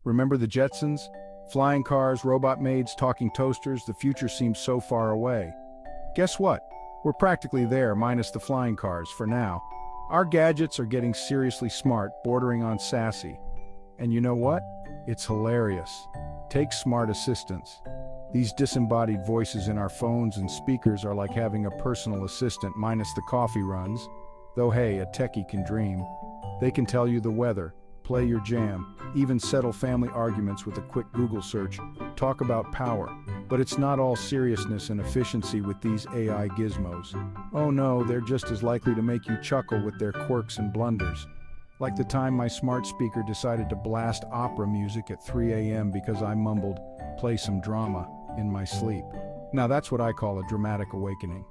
Remember the Jetsons? Flying cars, robot maids, talking toasters, the future seems so far away. Guess what? We're practically there, minus the flying cars, for now. Our gadgets are getting seriously smart, bordering on sassy. And you know what? It's hilarious. Take smart assistants. These disembodied voices in our phones and speakers are like having a personal assistant minus the coffee runs. Though hey, a techie can dream. They can tell you the weather, play your jam, even settle family arguments with a quick Google search, talk about power. But it's not all seriousness and efficiency with these AI gizmos. Oh no, they're just as likely to make you chuckle with their quirks and blunders. Like the time my smart speaker decided to blast opera music at 3 a.m. because I mumbled, "Play some drama," in my sleep. Now that's what I call a dramatic awakening.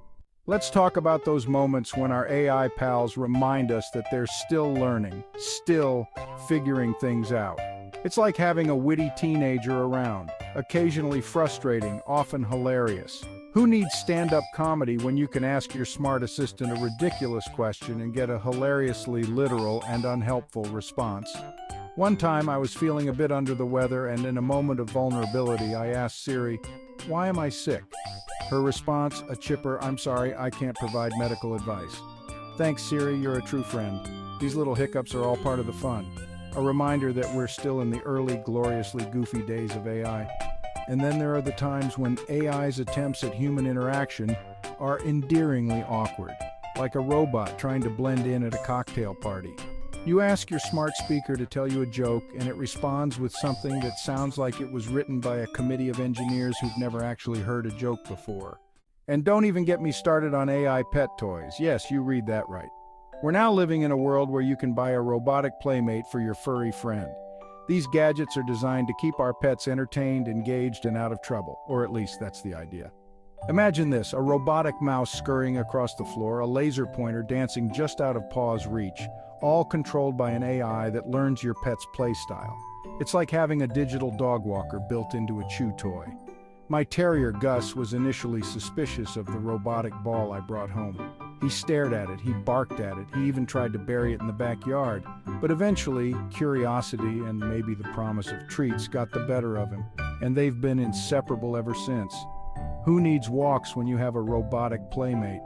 Let's talk about those moments when our AI pals remind us that they're still learning, still figuring things out. It's like having a witty teenager around, occasionally frustrating, often hilarious. Who needs stand-up comedy when you can ask your smart assistant a ridiculous question and get a hilariously literal and unhelpful response? One time I was feeling a bit under the weather, and in a moment of vulnerability I asked Siri, "Why am I sick?" Her response, a chipper, "I'm sorry, I can't provide medical advice." Thanks Siri, you're a true friend. These little hiccups are all part of the fun. A reminder that we're still in the early, gloriously goofy days of AI. And then there are the times when AI's attempts at human interaction are endearingly awkward, like a robot trying to blend in at a cocktail party. You ask your smart speaker to tell you a joke, and it responds with something that sounds like it was written by a committee of engineers who've never actually heard a joke before. And don't even get me started on AI pet toys. Yes, you read that right. We're now living in a world where you can buy a robotic playmate for your furry friend. These gadgets are designed to keep our pets entertained, engaged, and out of trouble, or at least that's the idea. Imagine this, a robotic mouse scurrying across the floor, a laser pointer dancing just out of paw's reach, all controlled by an AI that learns your pet's play style. It's like having a digital dog walker built into a chew toy. My terrier, Gus, was initially suspicious of the robotic ball I brought home. He stared at it, he barked at it, he even tried to bury it in the backyard. But eventually, curiosity and maybe the promise of treats got the better of him, and they've been inseparable ever since. Who needs walks when you have a robotic playmate?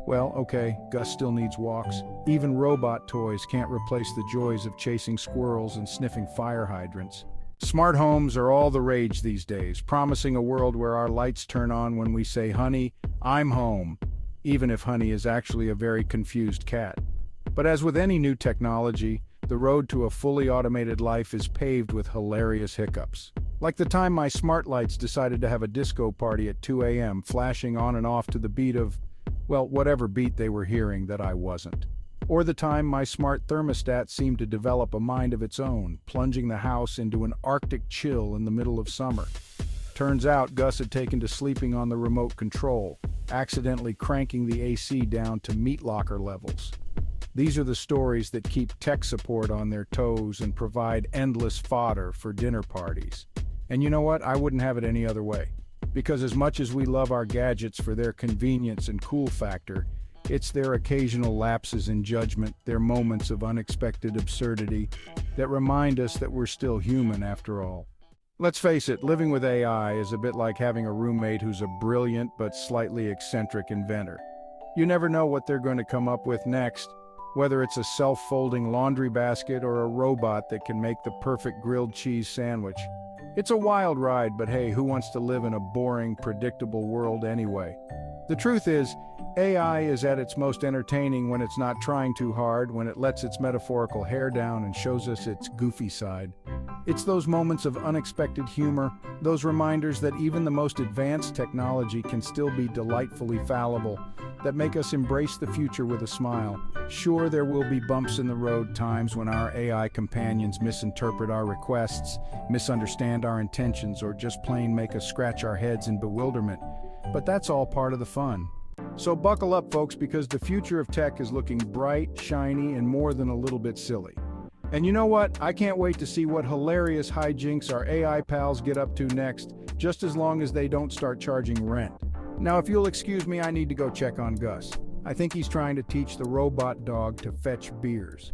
Well, okay, Gus still needs walks. Even robot toys can't replace the joys of chasing squirrels and sniffing fire hydrants. Smart homes are all the rage these days, promising a world where our lights turn on when we say, "Honey, I'm home," even if Honey is actually a very confused cat. But as with any new technology, the road to a fully automated life is paved with hilarious hiccups. Like the time my smart lights decided to have a disco party at 2 a.m., flashing on and off to the beat of, well, whatever beat they were hearing that I wasn't. Or the time my smart thermostat seemed to develop a mind of its own, plunging the house into an Arctic chill in the middle of summer. Turns out Gus had taken to sleeping on the remote control, accidentally cranking the AC down to meat locker levels. These are the stories that keep tech support on their toes and provide endless fodder for dinner parties. And you know what? I wouldn't have it any other way. Because as much as we love our gadgets for their convenience and cool factor, it's their occasional lapses in judgment, their moments of unexpected absurdity, that remind us that we're still human after all. Let's face it, living with AI is a bit like having a roommate who's a brilliant but slightly eccentric inventor. You never know what they're going to come up with next, whether it's a self-folding laundry basket or a robot that can make the perfect grilled cheese sandwich. It's a wild ride, but hey, who wants to live in a boring, predictable world anyway? The truth is, AI is at its most entertaining when it's not trying too hard, when it lets its metaphorical hair down and shows us its goofy side. It's those moments of unexpected humor, those reminders that even the most advanced technology can still be delightfully fallible, that make us embrace the future with a smile. Sure, there will be bumps in the road, times when our AI companions misinterpret our requests, misunderstand our intentions, or just plain make us scratch our heads in bewilderment. But that's all part of the fun. So buckle up, folks, because the future of tech is looking bright, shiny, and more than a little bit silly. And you know what? I can't wait to see what hilarious hijinks our AI pals get up to next, just as long as they don't start charging rent. Now, if you'll excuse me, I need to go check on Gus. I think he's trying to teach the robot dog to fetch beers.